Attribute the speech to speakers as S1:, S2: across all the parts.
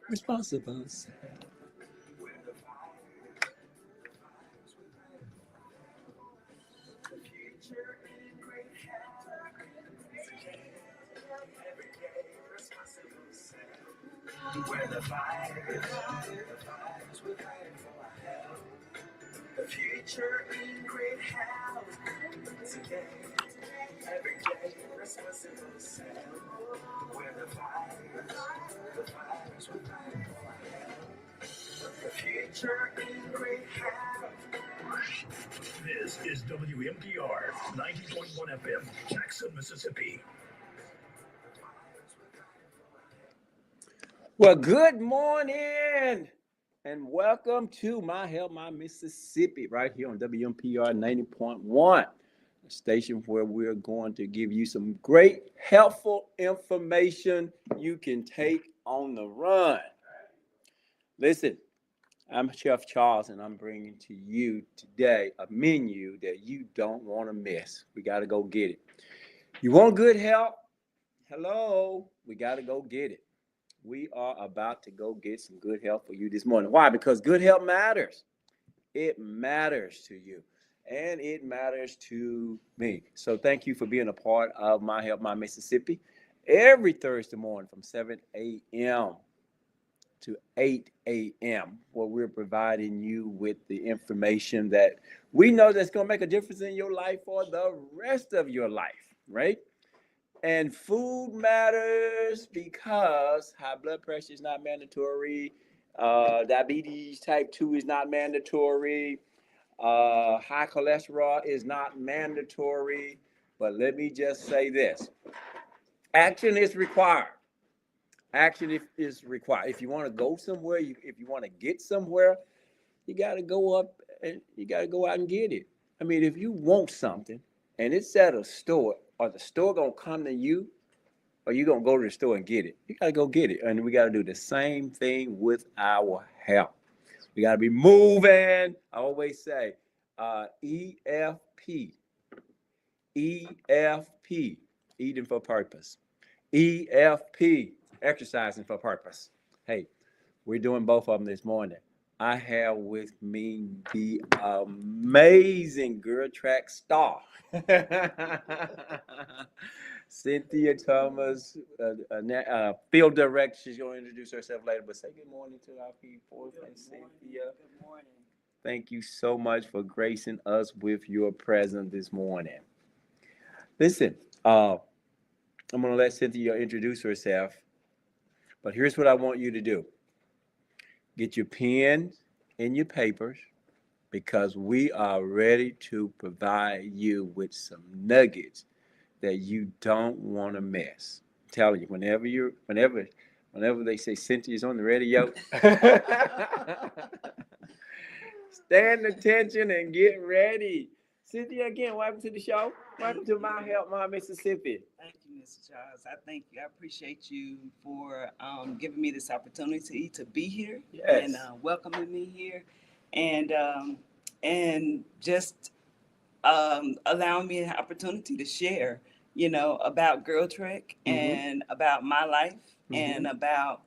S1: responsible. Where the fires we're fighting for our health. The future in great health. Today, every day, responsible self. Where the fires we're fighting for our health. The future in great health. This is WMPR 90.1 FM, Jackson, Mississippi. Well, good morning and welcome to My Help, My Mississippi, right here on WMPR 90.1, a station where we're going to give you some great, helpful information you can take on the run. Listen, I'm Chef Charles, and I'm bringing to you today a menu that you don't want to miss. We got to go get it. You want good help? Hello, we got to go get it. We are about to go get some good help for you this morning. Why? Because good help matters. It matters to you. And it matters to me. So thank you for being a part of My Help, My Mississippi. Every Thursday morning from 7 a.m. to 8 a.m., where we're providing you with the information that we know that's going to make a difference in your life for the rest of your life, right? And food matters because high blood pressure is not mandatory. Diabetes type 2 is not mandatory. High cholesterol is not mandatory. But let me just say this. Action is required. Action is required. If you want to go somewhere, if you want to get somewhere, you got to go up and you got to go out and get it. I mean, if you want something and it's at a store, or the store going to come to you, or you going to go to the store and get it? You got to go get it. And we got to do the same thing with our health. We got to be moving. I always say EFP. EFP, eating for purpose. EFP, exercising for purpose. Hey, we're doing both of them this morning. I have with me the amazing girl track star, Cynthia Thomas, field director. She's going to introduce herself later, but say good morning to our people. Good Cynthia.
S2: Good morning.
S1: Thank you so much for gracing us with your presence this morning. Listen, I'm going to let Cynthia introduce herself, but here's what I want you to do. Get your pen and your papers because we are ready to provide you with some nuggets that you don't want to miss. I'm telling you, whenever they say Cynthia's on the radio, stand attention and get ready. Cynthia, again, welcome to the show. Welcome to My Help, My Mississippi.
S2: Thank you, Mr. Charles. I thank you. I appreciate you for giving me this opportunity to be here.
S1: Yes.
S2: And welcoming me here, and just allowing me an opportunity to share, about Girl Trek and about my life and about,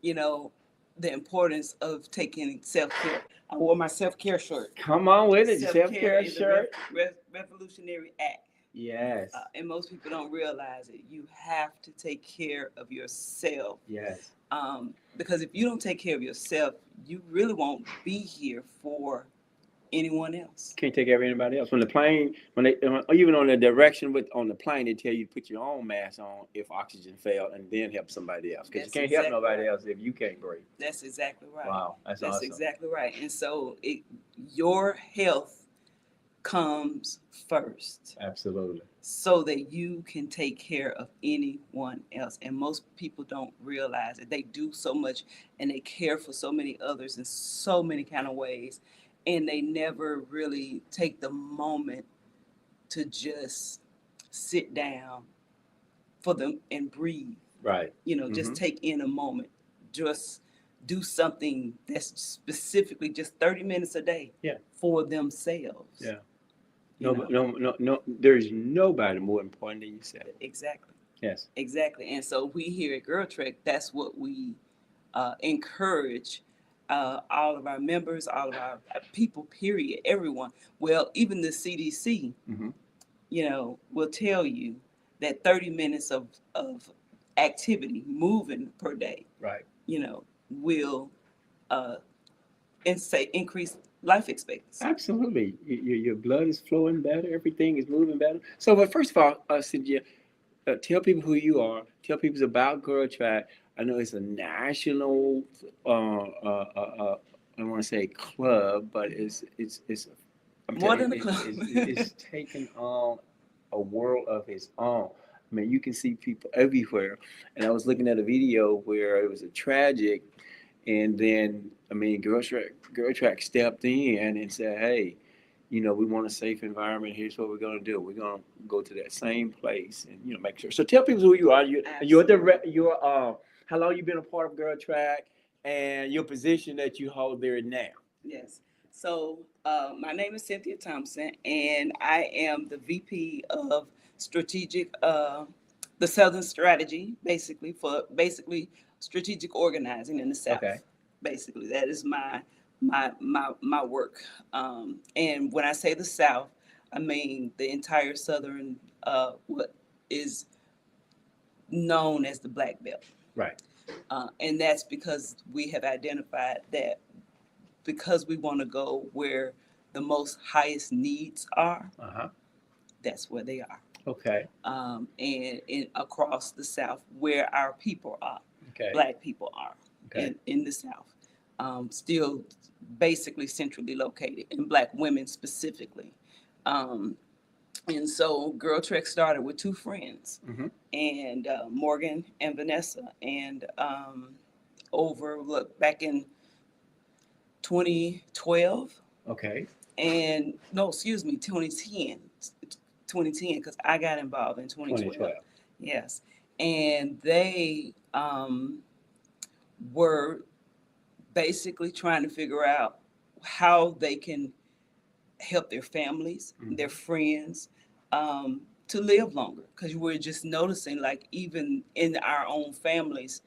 S2: the importance of taking self-care. I wore my self-care shirt.
S1: Come on with it,
S2: Self-care
S1: self-care
S2: is
S1: shirt.
S2: a revolutionary act.
S1: Yes.
S2: And most people don't realize it. You have to take care of yourself.
S1: Yes.
S2: Because if you don't take care of yourself, you really won't be here for anyone else.
S1: Can't take care of anybody else. When the plane, even on the direction on the plane, they tell you to put your own mask on if oxygen failed, and then help somebody else. Because you can't help nobody else if you can't breathe.
S2: That's exactly right.
S1: Wow, that's awesome.
S2: That's exactly right. And so your health comes first.
S1: Absolutely.
S2: So that you can take care of anyone else. And most people don't realize it. They do so much and they care for so many others in so many kind of ways. And they never really take the moment to just sit down for them and breathe.
S1: Right.
S2: Just take in a moment. Just do something that's specifically just 30 minutes a day for themselves.
S1: Yeah. No. There's nobody more important than yourself.
S2: Exactly.
S1: Yes.
S2: Exactly. And so we here at Girl Trek, that's what we encourage all of our members, all of our people, period, everyone. Well, even the CDC,
S1: Mm-hmm.
S2: will tell you that 30 minutes of activity, moving per day,
S1: Right.
S2: will increase life expectancy.
S1: Absolutely. Your blood is flowing better. Everything is moving better. So, but first of all, Cynthia, tell people who you are. Tell people about Girl Track. I know it's a national, I don't want to say club, but it's I'm
S2: More
S1: telling you,
S2: than a club.
S1: it's taken on a world of its own. I mean, you can see people everywhere. And I was looking at a video where it was a tragic, and then I mean, Girl Track stepped in and said, "Hey, we want a safe environment. Here's what we're gonna do. We're gonna go to that same place and make sure." So tell people who you are. How long you been a part of Girl Track, and your position that you hold there now.
S2: Yes. So my name is Cynthia Thompson, and I am the VP of Strategic, the Southern Strategy, basically strategic organizing in the South.
S1: Okay.
S2: Basically, that is my work. And when I say the South, I mean the entire Southern, what is known as the Black Belt.
S1: Right.
S2: And that's because we have identified that because we want to go where the most highest needs are, that's where they are.
S1: Okay.
S2: And across the South, where our people are,
S1: Okay.
S2: Black people are,
S1: Okay.
S2: in the South, still basically centrally located, and Black women specifically. And so Girl Trek started with two friends,
S1: Mm-hmm.
S2: and Morgan and Vanessa, and back in 2012.
S1: Okay.
S2: And no, excuse me, 2010, because I got involved in 2012.
S1: 2012.
S2: Yes. And they were basically trying to figure out how they can help their families, their friends, to live longer. Because we're just noticing, like, even in our own families,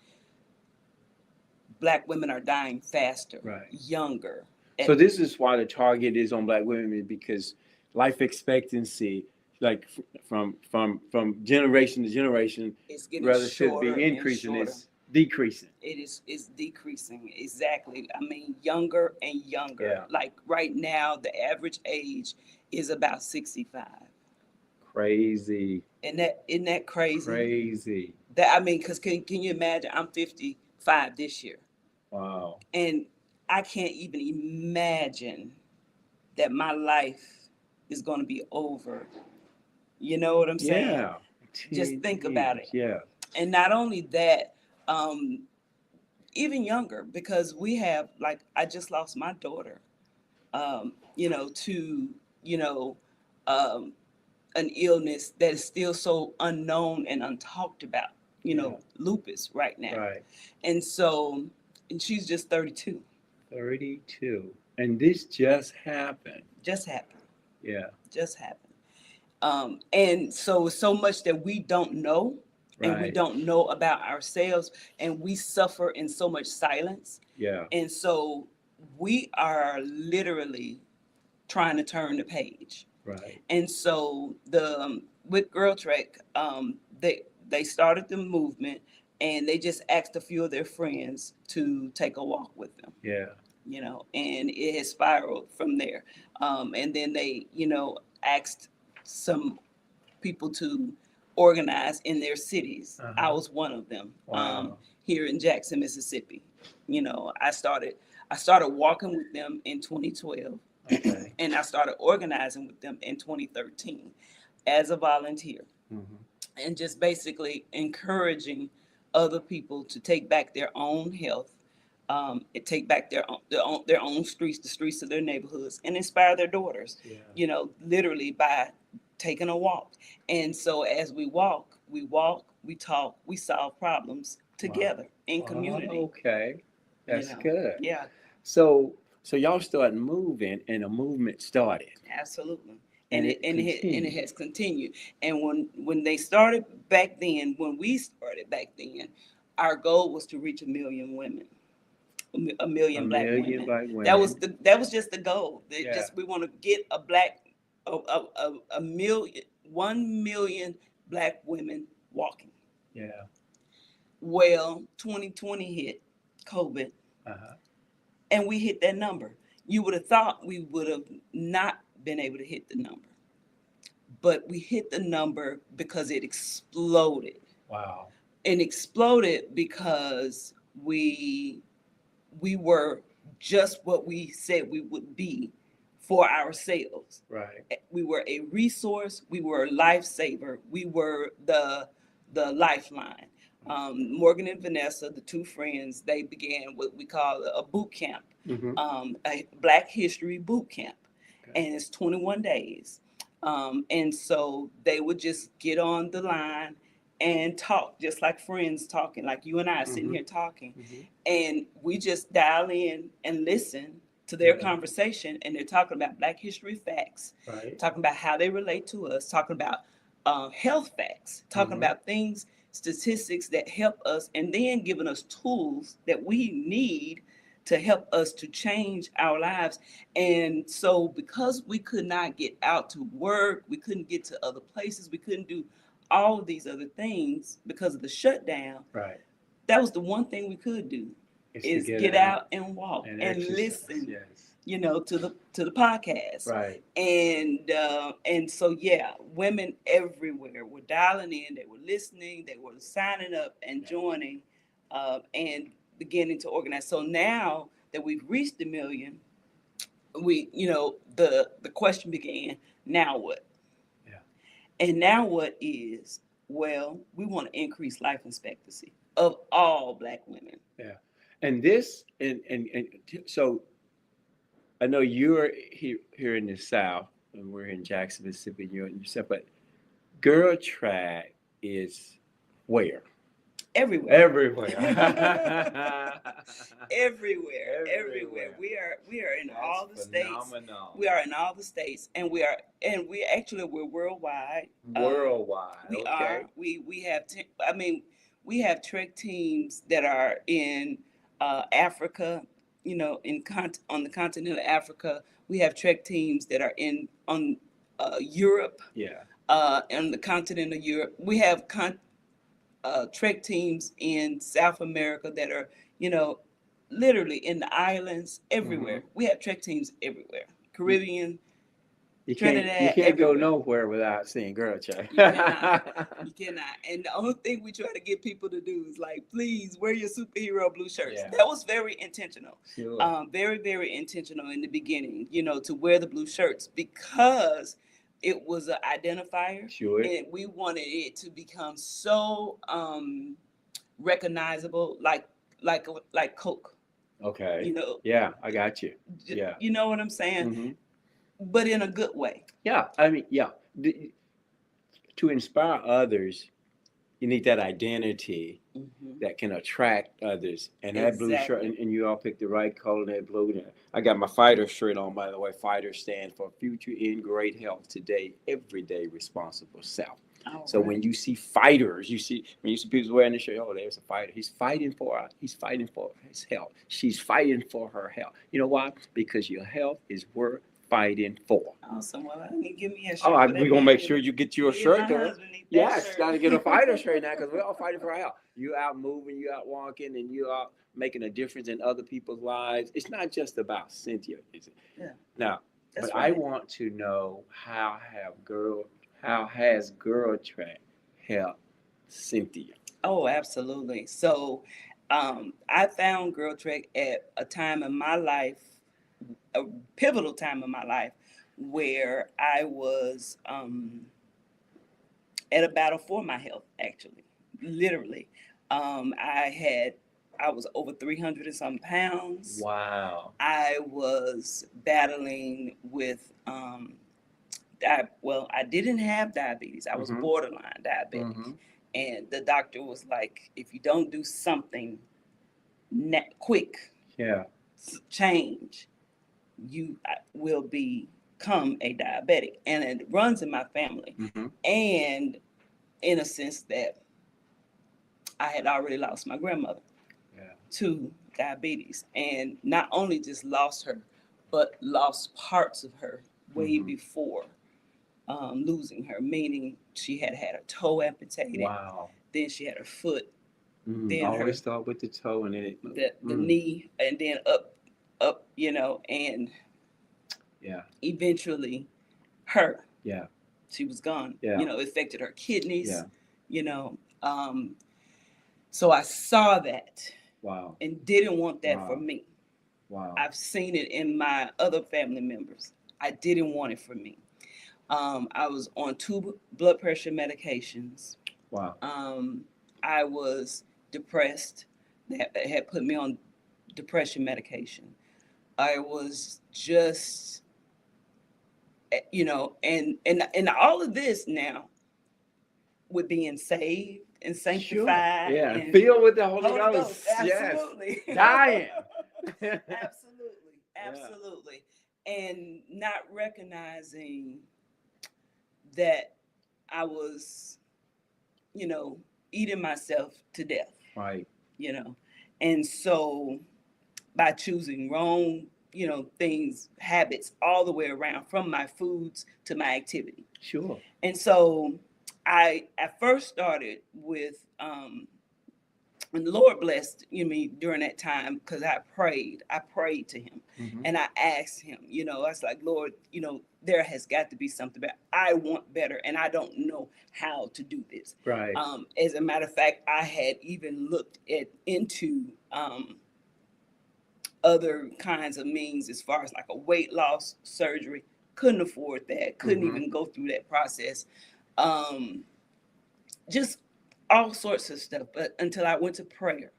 S2: Black women are dying faster,
S1: Right.
S2: younger.
S1: So this is why the target is on Black women, because life expectancy, like from generation to generation,
S2: It's getting
S1: rather should
S2: shorter
S1: be
S2: and
S1: increasing,
S2: shorter.
S1: it's decreasing.
S2: It's decreasing, exactly. I mean, younger and younger.
S1: Yeah.
S2: Like right now, the average age is about 65.
S1: Crazy.
S2: And that isn't that crazy?
S1: Crazy.
S2: That, I mean, because can you imagine? I'm 55 this year,
S1: Wow.
S2: and I can't even imagine that my life is going to be over. You know what I'm saying?
S1: Yeah.
S2: Just think about it.
S1: Yeah.
S2: And not only that, um, even younger, because we have, like, I just lost my daughter, to, um, an illness that is still so unknown and untalked about,
S1: Yeah.
S2: lupus right now.
S1: Right.
S2: And so, and she's just 32.
S1: 32. And this just happened.
S2: Just happened.
S1: Yeah.
S2: Just happened. And so much that we don't know, and we
S1: Right.
S2: don't know about ourselves, and we suffer in so much silence.
S1: Yeah.
S2: And so we are literally trying to turn the page.
S1: Right.
S2: And so with Girl Trek, they started the movement, and they just asked a few of their friends to take a walk with them.
S1: Yeah.
S2: And it has spiraled from there. And then they, asked some people to organize in their cities. I was one of them.
S1: Wow.
S2: Here in Jackson, Mississippi. I started walking with them in 2012.
S1: Okay.
S2: And I started organizing with them in 2013 as a volunteer.
S1: Mm-hmm.
S2: And just basically encouraging other people to take back their own health, take back their own streets, the streets of their neighborhoods, and inspire their daughters.
S1: Yeah.
S2: Literally by taking a walk. And so as we walk, we talk, we solve problems together in community.
S1: Okay. That's good.
S2: Yeah,
S1: So y'all started moving, and a movement started.
S2: absolutely.
S1: And
S2: And
S1: it
S2: it has continued. And when they started back then, when we started back then, our goal was to reach 1 million women, a
S1: A
S2: million black
S1: million
S2: women.
S1: black
S2: That was just the goal.
S1: Yeah.
S2: Just we want to get a million, 1 million black women walking.
S1: Yeah.
S2: Well, 2020 hit, COVID,
S1: Uh-huh.
S2: and we hit that number. You would have thought we would have not been able to hit the number, but we hit the number because it exploded.
S1: Wow.
S2: And exploded because we were just what we said we would be for ourselves.
S1: Right.
S2: We were a resource. We were a lifesaver. We were the lifeline. Morgan and Vanessa, the two friends, they began what we call a boot camp,
S1: Mm-hmm.
S2: a Black History boot camp,
S1: Okay.
S2: and it's 21 days. And so they would just get on the line and talk just like friends talking, like you and I sitting
S1: Mm-hmm.
S2: here talking.
S1: Mm-hmm.
S2: And we just dial in and listen to their
S1: Yeah.
S2: conversation. And they're talking about Black history facts,
S1: Right.
S2: talking about how they relate to us, talking about health facts, talking
S1: Mm-hmm.
S2: about things, statistics that help us, and then giving us tools that we need to help us to change our lives. And so, because we could not get out to work, we couldn't get to other places, we couldn't do all of these other things because of the shutdown,
S1: Right.
S2: that was the one thing we could do,
S1: It's to
S2: is
S1: get
S2: get
S1: out
S2: out and walk
S1: and
S2: and
S1: exercise.
S2: listen,
S1: Yes.
S2: to the podcast.
S1: Right.
S2: And so yeah, women everywhere were dialing in, they were listening, they were signing up and joining, and beginning to organize. So now that we've reached 1 million, we the question began, now what?
S1: Yeah.
S2: And now what is, well, we want to increase life expectancy of all Black women.
S1: Yeah. And this so I know you're here in the South and we're in Jackson, Mississippi, you're in yourself, but Girl Track is where?
S2: Everywhere.
S1: Everywhere.
S2: Everywhere. We are in all the states.
S1: Phenomenal.
S2: We are in all the states, and we're worldwide.
S1: Worldwide.
S2: We
S1: Okay.
S2: are. We have. We have Trek teams that are in Africa. On the continent of Africa, we have Trek teams that are on Europe.
S1: Yeah.
S2: On the continent of Europe, we have Trek teams in South America that are, literally in the islands, everywhere.
S1: Mm-hmm.
S2: We have Trek teams everywhere. Caribbean,
S1: You
S2: Trinidad,
S1: can't go
S2: everywhere.
S1: nowhere without seeing Girl Track.
S2: You cannot. You cannot. And the only thing we try to get people to do is like, please wear your superhero blue shirts.
S1: Yeah.
S2: That was very intentional.
S1: Sure.
S2: Very, very intentional in the beginning, to wear the blue shirts because it was an identifier.
S1: Sure.
S2: And we wanted it to become so recognizable, like Coke.
S1: Okay. Yeah, I got you. Yeah.
S2: You know what I'm saying?
S1: Mm-hmm.
S2: But in a good way.
S1: Yeah. I mean, yeah. To inspire others, you need that identity
S2: Mm-hmm.
S1: that can attract others. And that blue shirt,
S2: Exactly.
S1: and you all picked the right color, that blue. I got my fighter shirt on, by the way. Fighter stand for future in great health today, everyday responsible self.
S2: All
S1: So
S2: right.
S1: when you see fighters, when you see people wearing this shirt, oh, there's a fighter. He's fighting for his health. She's fighting for her health. You know why? Because your health is worth fighting for.
S2: Awesome. Well, I need to give me a shirt.
S1: Oh,
S2: for that
S1: we're gonna make
S2: man.
S1: sure you get you a
S2: Me and
S1: shirt.
S2: my
S1: Though.
S2: husband need that
S1: Yes,
S2: shirt.
S1: gotta get a fighter shirt now because we're all fighting for our health. You out moving, you out walking, and you out making a difference in other people's lives. It's not just about Cynthia, is it?
S2: Yeah.
S1: Now,
S2: That's
S1: but
S2: right.
S1: I want to know how has Girl Track helped Cynthia?
S2: Oh, absolutely. So, I found Girl Trek at a time in my life, a pivotal time in my life, where I was at a battle for my health. Actually, literally, I was over 300 and some pounds.
S1: Wow.
S2: I was battling with I didn't have diabetes. I was
S1: Mhm.
S2: borderline diabetic.
S1: Mhm.
S2: And the doctor was like, if you don't do something quick,
S1: Yeah.
S2: change, you will become a diabetic. And it runs in my family.
S1: Mhm.
S2: And in a sense that I had already lost my grandmother
S1: Yeah.
S2: to diabetes, and not only just lost her, but lost parts of her way
S1: Mhm.
S2: before losing her, meaning she had had her toe amputated,
S1: Wow.
S2: then she had her foot, then
S1: Always
S2: her
S1: start with the toe and then it.
S2: the knee, and then up, and
S1: Yeah.
S2: eventually her.
S1: Yeah.
S2: She was gone.
S1: Yeah.
S2: It affected her kidneys.
S1: Yeah.
S2: You know, um, so I saw that
S1: Wow.
S2: and didn't want that for
S1: Wow.
S2: me.
S1: Wow.
S2: I've seen it in my other family members. I didn't want it for me. I was on 2 blood pressure medications.
S1: Wow.
S2: I was depressed. That had put me on depression medication. I was just, and all of this now with being saved and
S1: Sure.
S2: sanctified
S1: Yeah. And
S2: and
S1: filled with the Holy
S2: Holy
S1: Ghost.
S2: Ghost,
S1: Yes.
S2: absolutely.
S1: Dying.
S2: Absolutely,
S1: Yeah.
S2: absolutely. And not recognizing that I was, you know, eating myself to death,
S1: Right.
S2: you know. And so by choosing wrong, things, habits all the way around from my foods to my activity.
S1: Sure.
S2: And so I at first started with and the Lord blessed me during that time because I prayed to him
S1: Mhm.
S2: and I asked him, I was like, Lord, there has got to be something better. I want better and I don't know how to do this.
S1: Right.
S2: As a matter of fact, I had even looked into other kinds of means as far as like a weight loss surgery. Couldn't afford that, couldn't
S1: Mhm.
S2: even go through that process. Just all sorts of stuff, but until I went to prayer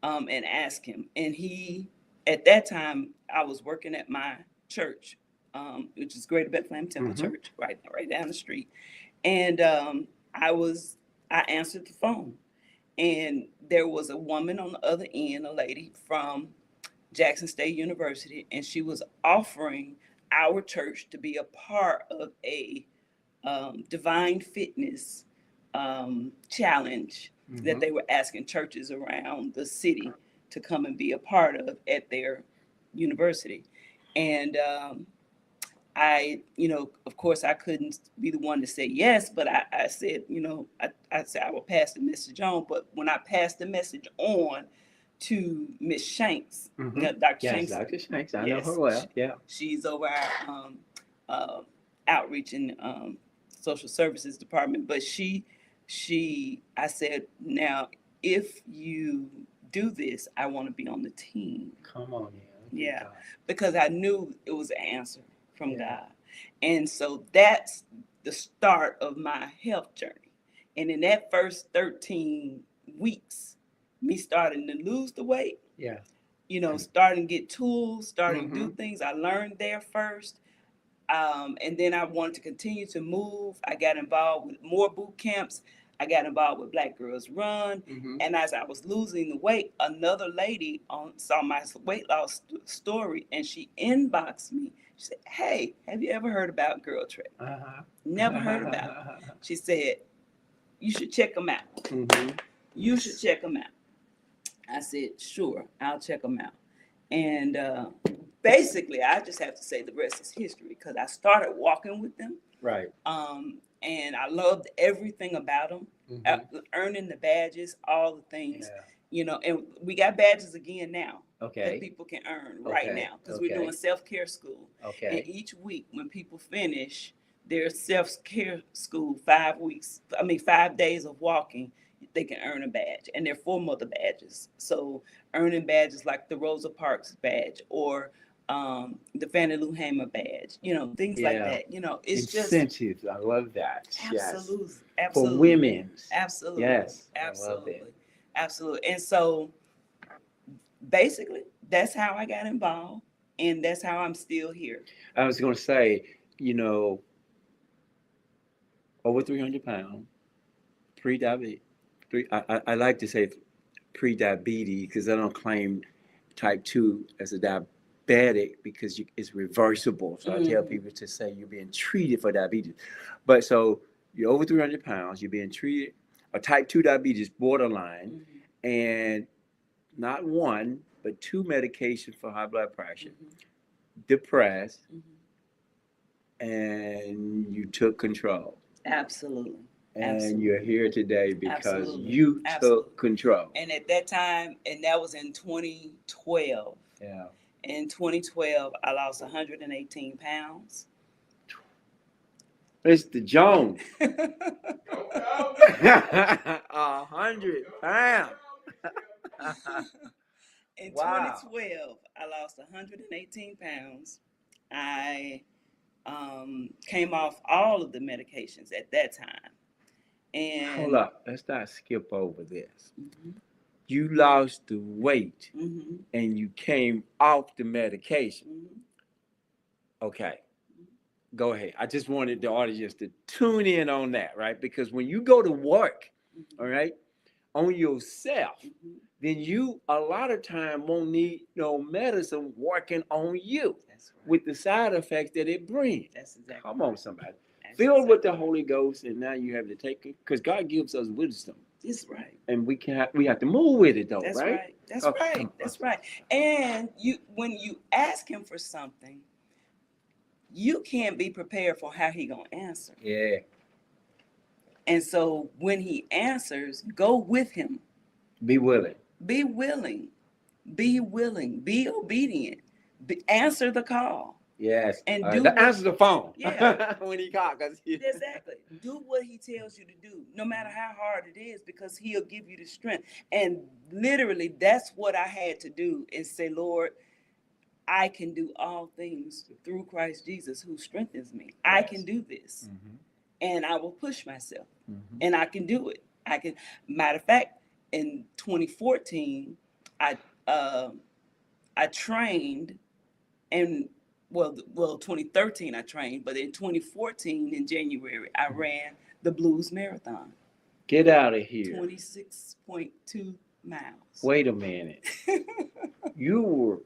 S2: and asked him. And he, at that time, I was working at my church, which is Greater Bethlehem Temple
S1: Mhm.
S2: Church, right down the street. And I answered the phone, and there was a woman on the other end, a lady from Jackson State University, and she was offering our church to be a part of a divine fitness challenge that
S1: Mhm.
S2: they were asking churches around the city to come and be a part of at their university. And of course, I couldn't be the one to say yes, but I said, I said I will pass the message on. But when I passed the message on to Miss Shanks,
S1: Mhm.
S2: Dr.
S1: Yes,
S2: Shanks,
S1: Dr. Shanks. I know her
S2: yes,
S1: well. Yeah.
S2: she's over our uh, outreach and social services department. But I said, now, if you do this, I want to be on the team.
S1: Come on, yeah.
S2: Yeah,
S1: God.
S2: because I knew it was an answer from
S1: Yeah.
S2: God. And so that's the start of my health journey. And in that first 13 weeks, me starting to lose the weight,
S1: Yeah.
S2: starting to get tools, starting to do
S1: Mhm.
S2: things, I learned there first. And then I wanted to continue to move. I got involved with more boot camps. I got involved with Black Girls Run.
S1: Mhm.
S2: And as I was losing the weight, another lady saw my weight loss story and she inboxed me. She said, "Hey, have you ever heard about Girl Trek?"
S1: Uh-huh.
S2: Never heard about it. She said, "You should check them out.
S1: Mhm.
S2: You should check them out." I said, "Sure, I'll check them out." And basically, I just have to say the rest is history because I started walking with them.
S1: Right.
S2: And I loved everything about them,
S1: Mhm.
S2: earning the badges, all the things,
S1: Yeah.
S2: and we got badges again now that
S1: Okay.
S2: people can earn right
S1: Okay.
S2: now because we're doing
S1: Okay.
S2: self-care school. And
S1: Okay.
S2: each week when people finish their self-care school, 5 days of walking, they can earn a badge. And there are 4 other badges. So earning badges like the Rosa Parks badge or the Fannie Lou Hamer badge, things like
S1: Yeah.
S2: that. It's just
S1: Incentives. I love that. Yes.
S2: absolutely,
S1: For
S2: absolutely,
S1: women's.
S2: absolutely,
S1: Yes. I love
S2: absolutely,
S1: it.
S2: absolutely. And so basically, that's how I got involved, and that's how I'm still here.
S1: I was going to say, you know, over 300 pounds, pre-diabetes. I like to say pre-diabetes because I don't claim type 2 as a diabetic because it's reversible. So I tell
S2: Mhm.
S1: people to say you're being treated for diabetes. But so you're over 300 pounds, you're being treated. a type 2 diabetes, borderline,
S2: Mhm.
S1: and not one, but two medications for high blood pressure,
S2: Mhm.
S1: depressed,
S2: Mhm.
S1: and you took control.
S2: Absolutely.
S1: And you're
S2: Absolutely.
S1: here today because
S2: Absolutely.
S1: you
S2: Absolutely.
S1: took control.
S2: And at that time, and that was in 2012.
S1: Yeah.
S2: In 2012, I lost 118 pounds.
S1: Mr. Jones,
S2: In
S1: 100 pounds. Wow.
S2: 2012, I lost 118 pounds. I came off all of the medications at that time.
S1: Hold
S2: And
S1: up. Let's not skip over this.
S2: mhm,
S1: You lost the weight
S2: mhm,
S1: and you came off the medication.
S2: mhm,
S1: Okay. Go ahead. I just wanted the audience to tune in on that, right? Because when you go to work, all
S2: mhm,
S1: right, on yourself,
S2: mhm.
S1: then you a lot of time won't need no medicine working on you
S2: That's right.
S1: with the side effects that it brings.
S2: That's exactly
S1: Come on,
S2: right.
S1: somebody.
S2: That's
S1: Filled with
S2: exactly
S1: the
S2: right.
S1: Holy Ghost, and now you have to take it because God gives us wisdom,
S2: That's right.
S1: and we have to move with it though,
S2: That's
S1: right?
S2: right. That's
S1: Oh,
S2: right.
S1: come on.
S2: That's right. And you, when you ask him for something, you can't be prepared for how he gonna answer.
S1: Yeah,
S2: And so when he answers, go with him.
S1: be willing.
S2: Be willing. Be willing. Be obedient. Answer the call
S1: Yes.
S2: and do what.
S1: Answer the phone.
S2: Yeah,
S1: When he called, cause
S2: exactly. Do what he tells you to do, no matter how hard it is, because he'll give you the strength. And literally, that's what I had to do is say, Lord, I can do all things through Christ Jesus who strengthens me. I can
S1: Yes.
S2: do this.
S1: Mhm.
S2: And I will push myself.
S1: Mhm.
S2: And I can do it. I can. Matter of fact, in 2014, I uh, I trained, and well 2013 I trained, but in 2014 in January I ran the Blues Marathon,
S1: Get out of here.
S2: 26.2 miles.
S1: Wait a minute. You were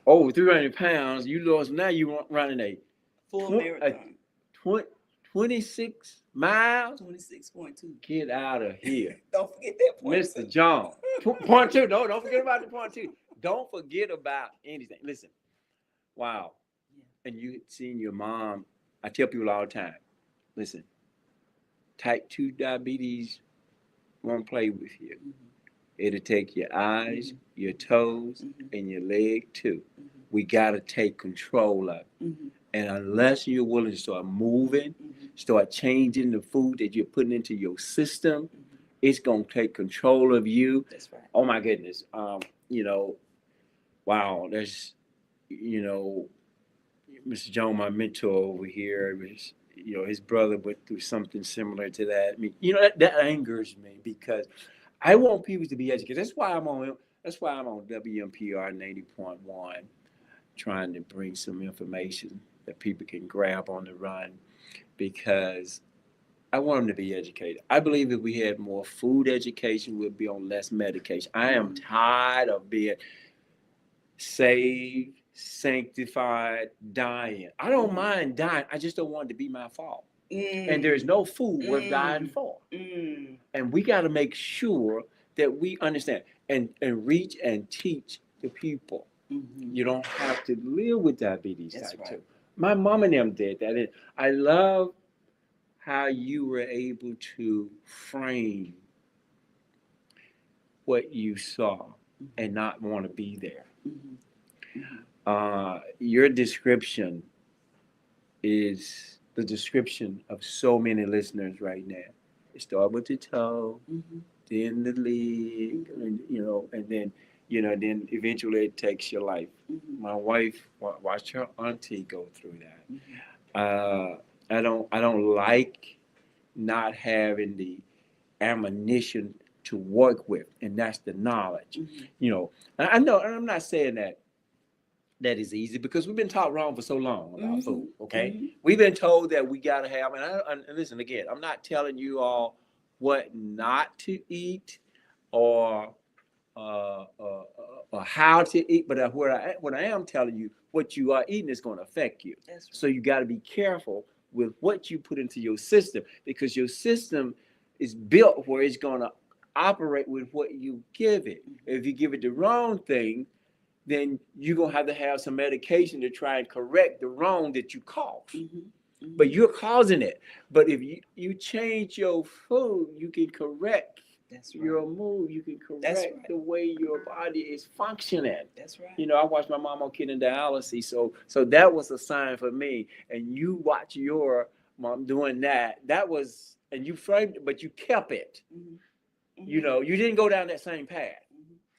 S1: over 300 pounds. You lost. Now you running
S2: Full
S1: a
S2: marathon.
S1: 26 miles.
S2: 26.2.
S1: Get out of here,
S2: Don't forget that point
S1: Mr.
S2: too.
S1: John. Point two. No, don't forget about the point two. Don't forget about anything. Listen. Wow.
S2: Yeah.
S1: And you seeing your mom. I tell people all the time. Listen. Type 2 diabetes won't play with you.
S2: Mm-hmm.
S1: It'll take your eyes,
S2: Mm-hmm.
S1: your toes,
S2: Mm-hmm.
S1: and your leg too.
S2: Mm-hmm.
S1: We gotta take control of it.
S2: Mm-hmm.
S1: And unless you're willing to start moving,
S2: Mm-hmm.
S1: start changing the food that you're putting into your system,
S2: Mm-hmm.
S1: it's gonna take control of you.
S2: That's right.
S1: Oh my goodness. You know, wow, there's you know, Mr. John, my mentor over here, was, his brother went through something similar to that. I mean, that angers me because I want people to be educated. That's why I'm on WMPR 90.1, trying to bring some information that people can grab on the run because I want them to be educated. I believe if we had more food education, we'd be on less medication. I am tired of being saved, sanctified, dying. I don't mind dying. I just don't want it to be my fault. And there's no food worth dying for.
S2: Mm.
S1: And we got to make sure that we understand and reach and teach the people.
S2: Mm-hmm.
S1: You don't have to live with diabetes
S2: That's
S1: type
S2: right.
S1: 2. My mom and them did that. And I love how you were able to frame what you saw and not want to be there.
S2: Mm-hmm. Mm-hmm.
S1: Your description is the description of so many listeners right now. It started with the toe,
S2: Mm-hmm.
S1: then the leg, and then eventually it takes your life.
S2: Mm-hmm.
S1: My wife watched her auntie go through that.
S2: Mm-hmm.
S1: I don't like not having the ammunition to work with, and that's the knowledge.
S2: Mm-hmm.
S1: I know, and I'm not saying that is easy because we've been taught wrong for so long about
S2: Mm-hmm.
S1: food. Okay,
S2: Mm-hmm.
S1: we've been told that we gotta have, and listen again. I'm not telling you all what not to eat or uh, uh, how to eat, but what I am telling you, what you are eating is going to affect you.
S2: That's right.
S1: So you got to be careful with what you put into your system because your system is built where it's going to operate with what you give it. If you give it the wrong thing, then you're going to have some medication to try and correct the wrong that you caused. But you're causing it. But if you change your food, you can correct your mood. You can correct the way your body is functioning.
S2: That's right.
S1: You know, I watched my mom on kid in dialysis, so that was a sign for me. And you watch your mom doing that. That was, and you framed it, but you kept it. You know, you didn't go down that same path.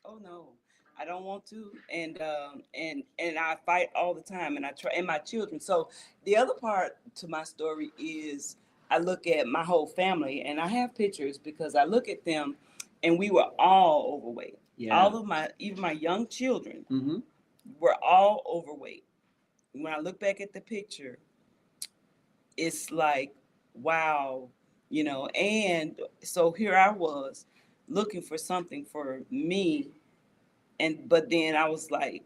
S2: Oh no, I don't want to, and I fight all the time, and I try, and my children. So the other part to my story is I look at my whole family, and I have pictures because I look at them, and we were all overweight. Yeah. All of even my young children were all overweight. When I look back at the picture, it's like, wow, you know. And so here I was looking for something for me. But then I was like,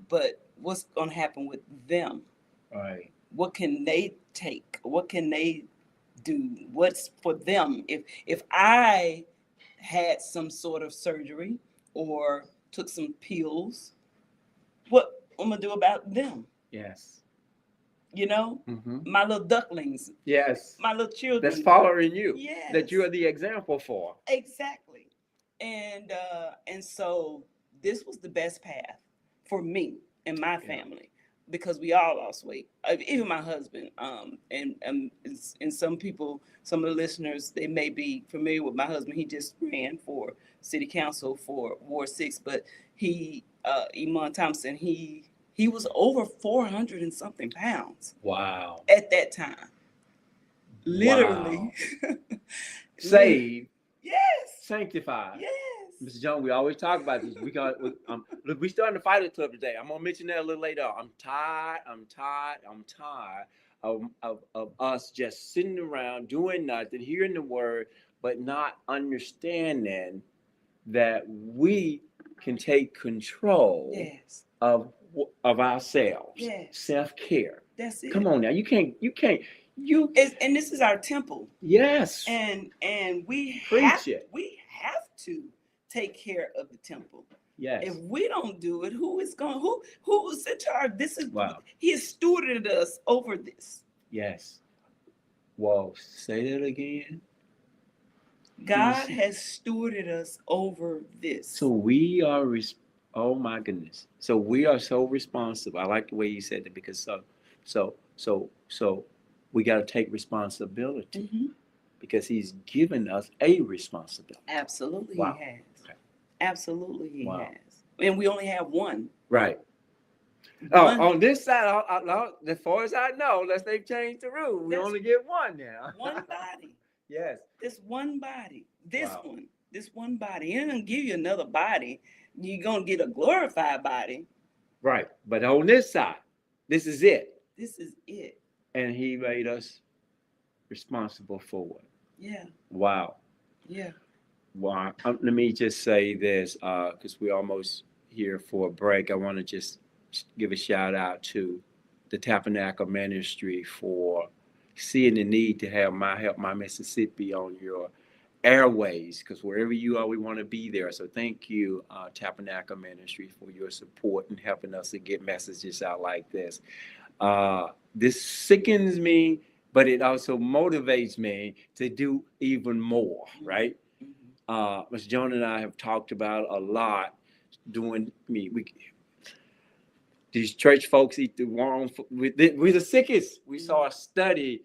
S2: but what's going to happen with them?
S1: Right.
S2: What can they take? What can they do? What's for them? If I had some sort of surgery or took some pills, what am I going to do about them?
S1: Yes.
S2: You know, my little ducklings.
S1: Yes.
S2: My little children.
S1: That's following you.
S2: Yes.
S1: That you are the example for.
S2: Exactly. And so this was the best path for me and my family because we all lost weight. Even my husband. And some people, some of the listeners, they may be familiar with my husband. He just ran for city council for Ward 6, but Iman Thompson, he was over 400 and something pounds.
S1: Wow.
S2: At that time. Literally.
S1: Wow. Saved.
S2: Yes.
S1: Sanctified.
S2: Yes.
S1: Mr. Jones, we always talk about this. Look, we starting to fight it club today. I'm gonna mention that a little later. I'm tired of us just sitting around doing nothing, hearing the word, but not understanding that we can take control of ourselves. Yes. Self-care.
S2: That's it.
S1: Come on now. You can't.
S2: And this is our temple.
S1: Yes.
S2: And we have to take care of the temple.
S1: Yes.
S2: If we don't do it, who is in charge? This is He has stewarded us over this.
S1: Yes. Well, say that again.
S2: God has stewarded us over this.
S1: So we are oh my goodness. So we are so responsible. I like the way you said that because so we got to take responsibility because he's given us a responsibility.
S2: Absolutely.
S1: Wow.
S2: He has. Okay. Absolutely he has. And we only have one.
S1: Right. On this side, as far as I know, unless they've changed the rule, we only get one now.
S2: One body.
S1: Yes.
S2: This one body. This one body. He doesn't give you another body. You're going to get a glorified body.
S1: Right. But on this side, this is it.
S2: This is it.
S1: And he made us responsible for it.
S2: Yeah.
S1: Wow.
S2: Yeah.
S1: Wow. Let me just say this, because we're almost here for a break. I want to just give a shout out to the Tabernacle Ministry for seeing the need to have My Help, My Mississippi on your airways, because wherever you are, we want to be there. So thank you, Tabernacle Ministry, for your support and helping us to get messages out like this. This sickens me, but it also motivates me to do even more, right? Mr. Joan and I have talked about a lot doing these church folks eat the wrong food. We're the sickest. We saw a study.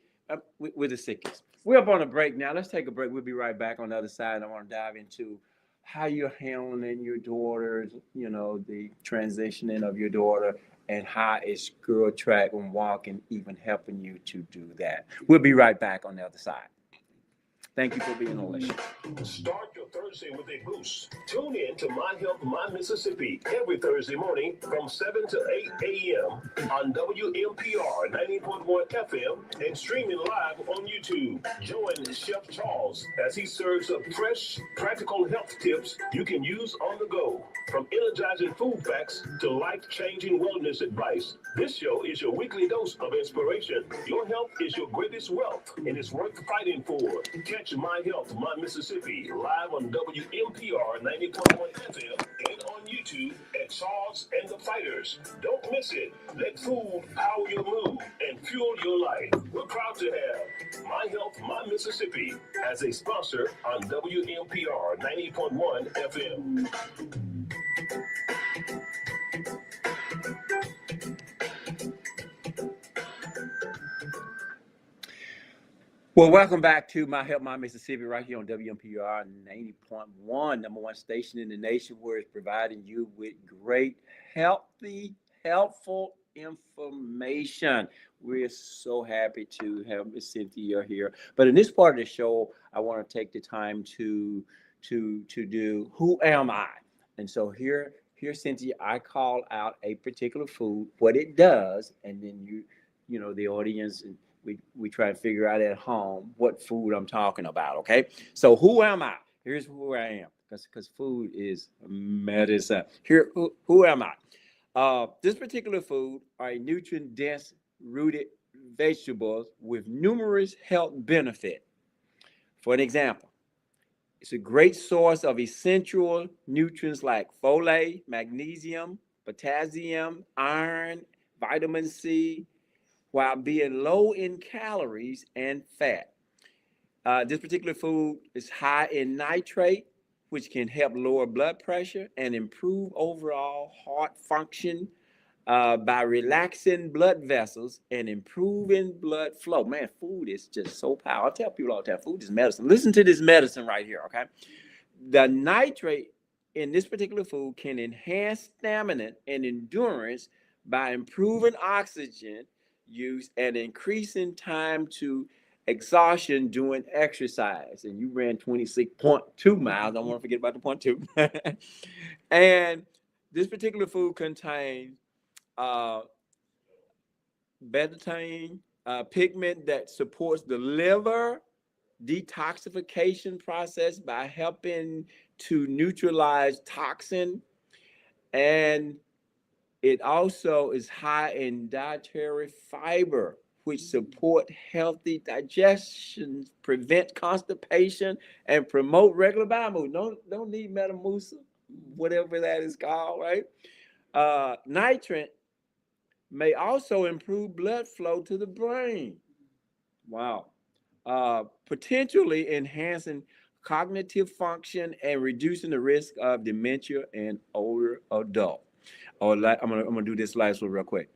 S1: We're the sickest. We're up on a break now. Let's take a break. We'll be right back on the other side. I want to dive into how you're handling your daughters, the transitioning of your daughter, and how is Girl Track and Walking even helping you to do that. We'll be right back on the other side. Thank you for being on the show.
S3: Start your Thursday with a boost. Tune in to My Health, My Mississippi every Thursday morning from 7 to 8 a.m. on WMPR 90.1 FM and streaming live on YouTube. Join Chef Charles as he serves up fresh, practical health tips you can use on the go. From energizing food facts to life-changing wellness advice, this show is your weekly dose of inspiration. Your health is your greatest wealth, and it's worth fighting for. Catch Catch My Health, My Mississippi live on WMPR 90.1 FM and on YouTube at Charles and the Fighters. Don't miss it. Let food power your mood and fuel your life. We're proud to have My Health, My Mississippi as a sponsor on WMPR 90.1 FM.
S1: Well, welcome back to My Help, My Mississippi, right here on WMPR 90.1, number one station in the nation, where it's providing you with great, healthy, helpful information. We're so happy to have Miss Cynthia here. But in this part of the show, I want to take the time to do Who Am I? And so here, Cynthia, I call out a particular food, what it does, and then the audience and we try to figure out at home what food I'm talking about, okay? So who am I? Here's who I am, because food is medicine. Here, who am I? This particular food are nutrient-dense rooted vegetables with numerous health benefits. For an example, it's a great source of essential nutrients like folate, magnesium, potassium, iron, vitamin C, while being low in calories and fat. This particular food is high in nitrate, which can help lower blood pressure and improve overall heart function by relaxing blood vessels and improving blood flow. Man, food is just so powerful. I tell people all the time, food is medicine. Listen to this medicine right here, okay? The nitrate in this particular food can enhance stamina and endurance by improving oxygen use and increasing time to exhaustion during exercise. And you ran 26.2 miles. Don't want to forget about the point two. And this particular food contains betaine, pigment that supports the liver detoxification process by helping to neutralize toxin, and it also is high in dietary fiber, which support healthy digestion, prevent constipation, and promote regular bowel movement. Don't need Metamucil, whatever that is called, right? Nitrate may also improve blood flow to the brain. Wow. Potentially enhancing cognitive function and reducing the risk of dementia in older adults. I'm gonna do this last one real quick.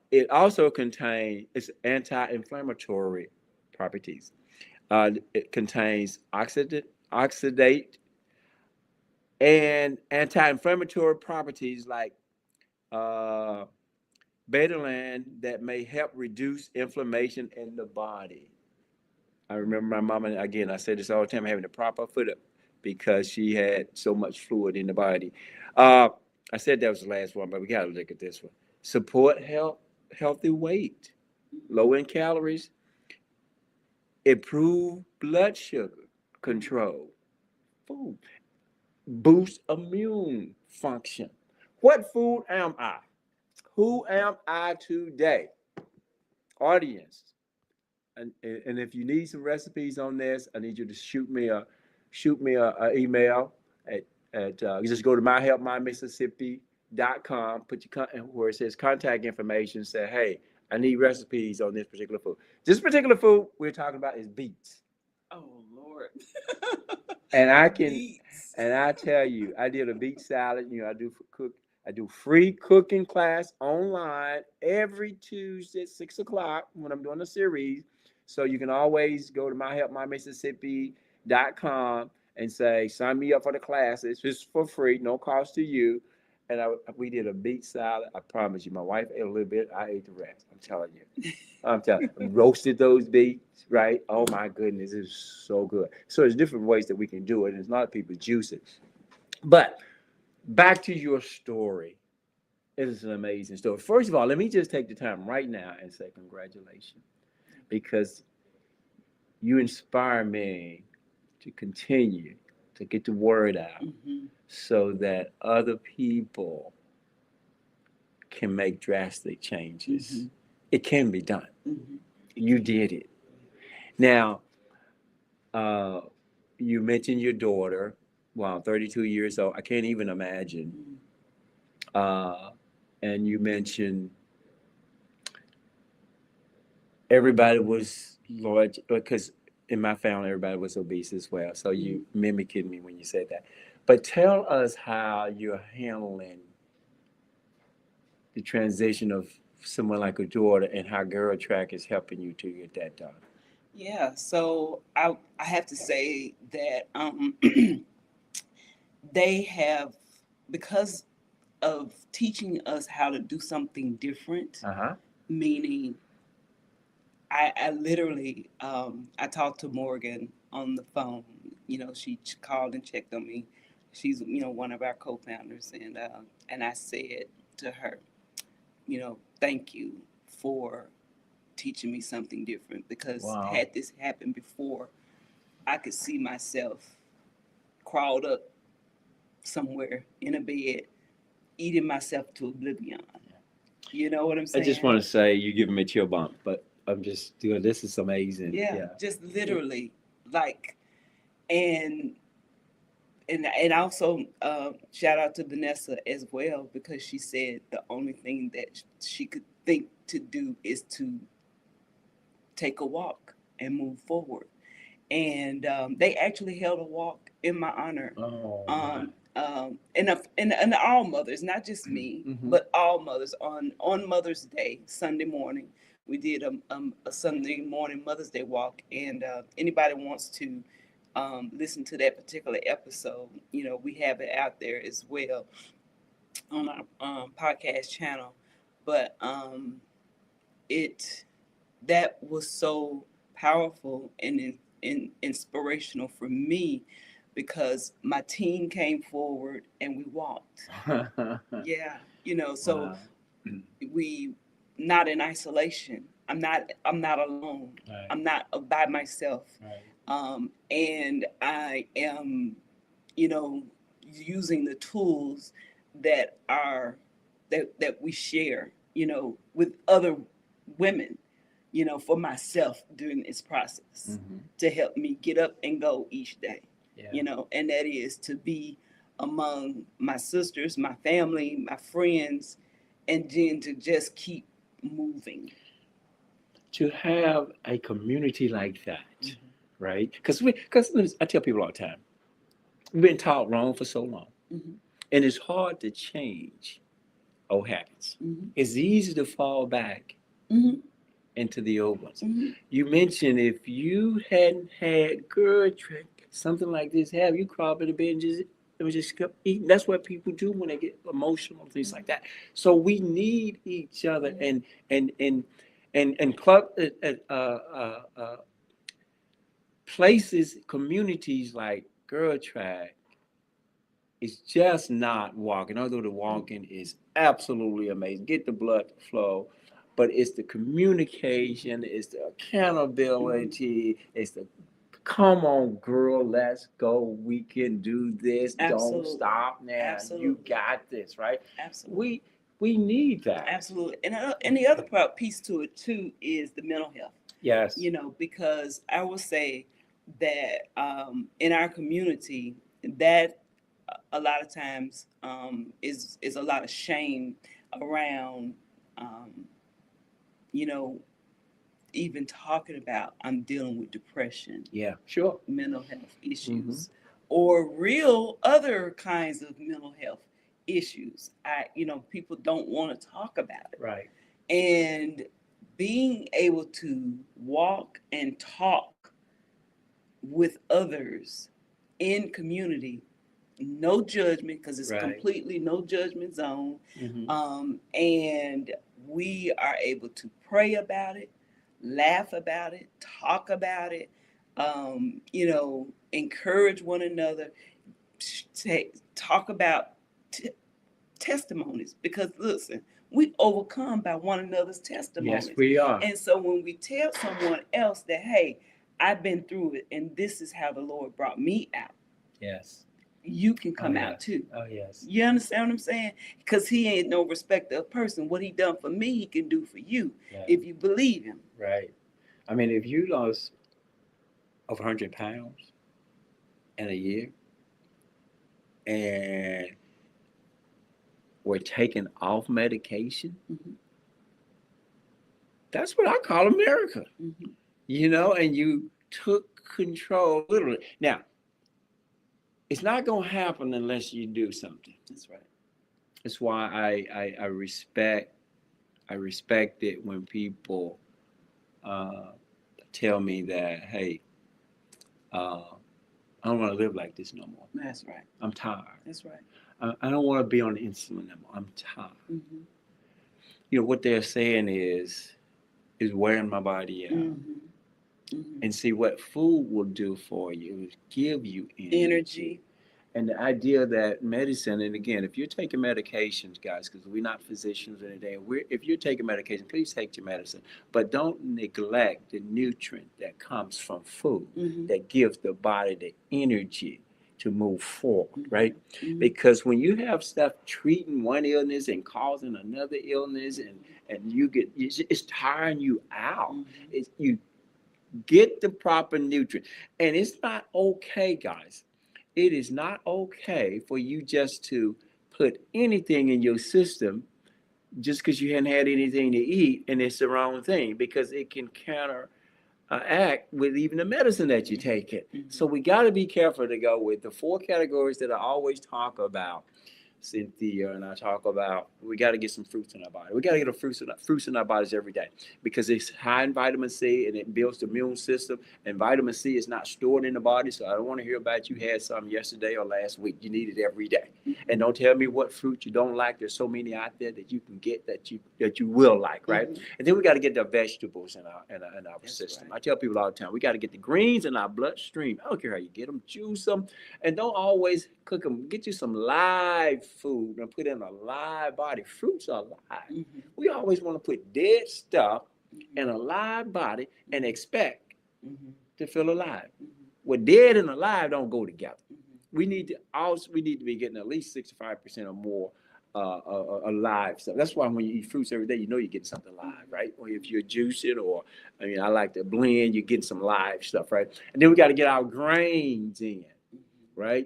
S1: It also contains its anti-inflammatory properties. It contains oxidate and anti-inflammatory properties like betaline that may help reduce inflammation in the body. I remember my mama, again, I say this all the time, having to prop her foot up because she had so much fluid in the body. I said that was the last one, but we got to look at this one. Support healthy weight, low in calories, improve blood sugar control, food, boost immune function. What food am I? Who am I today? Audience. And if you need some recipes on this, I need you to shoot me a email at you just go to myhelpmymississippi.com, put your where it says contact information, say, hey, I need recipes on this particular food. This particular food we're talking about is beets.
S2: Oh Lord.
S1: And I tell you, I did a beet salad. I do free cooking class online every Tuesday at 6:00 when I'm doing a series. So you can always go to myhelpmymississippi.com and say, sign me up for the class. It's just for free, no cost to you. And we did a beet salad. I promise you, my wife ate a little bit. I ate the rest. I'm telling you. Roasted those beets, right? Oh my goodness, it's so good. So there's different ways that we can do it. And a lot of people juice it. But back to your story. It is an amazing story. First of all, let me just take the time right now and say congratulations, because you inspire me to continue to get the word out so that other people can make drastic changes. It can be done. You did it. Now, Uh, you mentioned your daughter. Wow, 32 years old. I can't even imagine.
S2: Mhm.
S1: Uh, and you mentioned everybody was large because in my family everybody was obese as well. So you mimicking me when you said that. But tell us how you're handling the transition of someone like a daughter and how Girl Track is helping you to get that done.
S2: Yeah, so I have to say that they have, because of teaching us how to do something different,
S1: Uh-huh.
S2: meaning I literally I talked to Morgan on the phone. You know, she called and checked on me. She's, you know, one of our co-founders, and I said to her, you know, thank you for teaching me something different, because
S1: Wow.
S2: had this happened before, I could see myself crawled up somewhere in a bed, eating myself to oblivion. You know what I'm
S1: I just
S2: saying?
S1: want to say you're giving me a chill bump, but I'm just doing this is amazing.
S2: Yeah,
S1: Yeah.
S2: just literally, like, and and also shout out to Vanessa as well, because she said the only thing that she could think to do is to take a walk and move forward. And they actually held a walk in my honor.
S1: Oh,
S2: And all mothers, not just me,
S1: Mm-hmm.
S2: but all mothers on Mother's Day, Sunday morning. We did a Sunday morning Mother's Day walk, and anybody wants to listen to that particular episode, you know, we have it out there as well on our podcast channel. But it that was so powerful and inspirational for me, because my team came forward and we walked. Yeah, you know, so
S1: Wow.
S2: we not in isolation. I'm not alone.
S1: Right.
S2: I'm not by myself.
S1: Right.
S2: And I am, you know, using the tools that are that we share, you know, with other women, you know, for myself during this process,
S1: Mm-hmm.
S2: to help me get up and go each day,
S1: Yeah.
S2: you know, and that is to be among my sisters, my family, my friends, and then to just keep moving.
S1: To have a community like that,
S2: Mm-hmm.
S1: right? Because I tell people all the time, we've been taught wrong for so long,
S2: Mm-hmm.
S1: and it's hard to change old habits.
S2: Mm-hmm.
S1: It's easy to fall back
S2: Mm-hmm.
S1: into the old ones.
S2: Mm-hmm.
S1: You mentioned if you hadn't had Girl Trick, something like this, have you crawl in the bed and just kept eating. That's what people do when they get emotional, things like that. So we need each other, and club places, communities like Girl Track is just not walking. Although the walking is absolutely amazing, get the blood flow, but it's the communication, it's the accountability, it's the come on, girl, let's go. We can do this. Don't
S2: Absolutely.
S1: stop now. You
S2: Absolutely.
S1: got this, right?
S2: Absolutely.
S1: We need that.
S2: Absolutely. And the other part piece to it too is the mental health.
S1: Yes.
S2: You know, because I will say that in our community, that a lot of times is a lot of shame around, um, you know, even talking about I'm dealing with depression,
S1: Yeah. Sure.
S2: mental health issues, or real other kinds of mental health issues. You know, people don't want to talk about it.
S1: Right.
S2: And being able to walk and talk with others in community, no judgment, because it's
S1: Right.
S2: completely no judgment zone.
S1: Mm-hmm.
S2: And we are able to pray about it, laugh about it, talk about it, you know, encourage one another, talk about testimonies, because listen, we overcome by one another's testimonies.
S1: Yes, we are.
S2: And so when we tell someone else that, hey, I've been through it and this is how the Lord brought me out,
S1: Yes.
S2: you can
S1: Oh,
S2: come
S1: yes.
S2: out too.
S1: Oh, yes.
S2: You understand what I'm saying? Because he ain't no respecter of person. What he done for me, he can do for you,
S1: Yeah.
S2: if you believe him.
S1: Right. I mean, if you lost of 100 pounds in a year and were taken off medication.
S2: Mm-hmm.
S1: That's what I call America.
S2: Mm-hmm.
S1: And you took control literally. Now, it's not going to happen unless you do something.
S2: That's right.
S1: That's why I respect it when people uh, tell me that, hey, I don't want to live like this no more.
S2: That's right.
S1: I'm tired.
S2: That's right.
S1: I don't want to be on the insulin no more. I'm tired.
S2: Mm-hmm.
S1: What they're saying is wearing my body out.
S2: Mm-hmm. Mm-hmm.
S1: And see what food will do for you is give you
S2: Energy.
S1: And the idea that medicine, and again, if you're taking medications, guys, because we're not physicians or anything, if you're taking medication, please take your medicine. But don't neglect the nutrient that comes from food
S2: Mm-hmm.
S1: that gives the body the energy to move forward,
S2: Mm-hmm.
S1: right?
S2: Mm-hmm.
S1: Because when you have stuff treating one illness and causing another illness, and you get, it's tiring you out.
S2: Mm-hmm.
S1: You get the proper nutrient. And it's not okay, guys. It is not okay for you just to put anything in your system just because you hadn't had anything to eat, and it's the wrong thing, because it can counteract with even the medicine that you take it.
S2: Mm-hmm.
S1: So we got to be careful to go with the 4 categories that I always talk about, Cynthia, and I talk about we got to get some fruits in our body. We got to get fruits in our bodies every day because it's high in vitamin C and it builds the immune system. And vitamin C is not stored in the body, so I don't want to hear about you had some yesterday or last week. You need it every day. And don't tell me what fruit you don't like. There's so many out there that you can get that you will like, right?
S2: Mm-hmm.
S1: And then we got to get the vegetables in our system.
S2: Right.
S1: I tell people all the time, we got to get the greens in our bloodstream. I don't care how you get them, juice them, and don't always cook them. Get you some live food and put in a live body. Fruits are alive.
S2: Mm-hmm.
S1: We always want to put dead stuff
S2: Mm-hmm.
S1: in a live body and expect
S2: Mm-hmm.
S1: to feel alive.
S2: Mm-hmm.
S1: Well, dead and alive don't go together.
S2: Mm-hmm.
S1: We need to be getting at least 65% or more alive stuff. That's why when you eat fruits every day, you know you're getting something live, right? Or if you're juicing, or I like to blend, you're getting some live stuff, right? And then we got to get our grains in, right?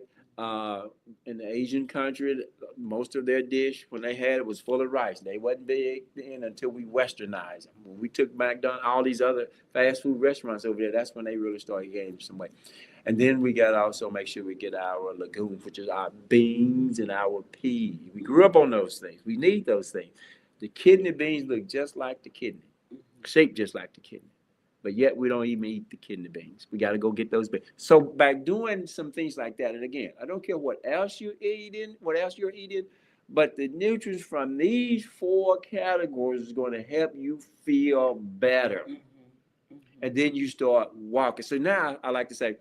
S1: In the Asian country, most of their dish when they had it was full of rice. They wasn't big then until we westernized them. When we took McDonald's, all these other fast food restaurants over there, that's when they really started gaining some weight. And then we got to also make sure we get our legumes, which is our beans and our peas. We grew up on those things. We need those things. The kidney beans look just like the kidney, shaped just like the kidney. But yet we don't even eat the kidney beans. We got to go get those beans. So by doing some things like that, and again, I don't care what else you're eating, but the nutrients from these 4 categories is going to help you feel better.
S2: Mm-hmm.
S1: And then you start walking. So now I like to say,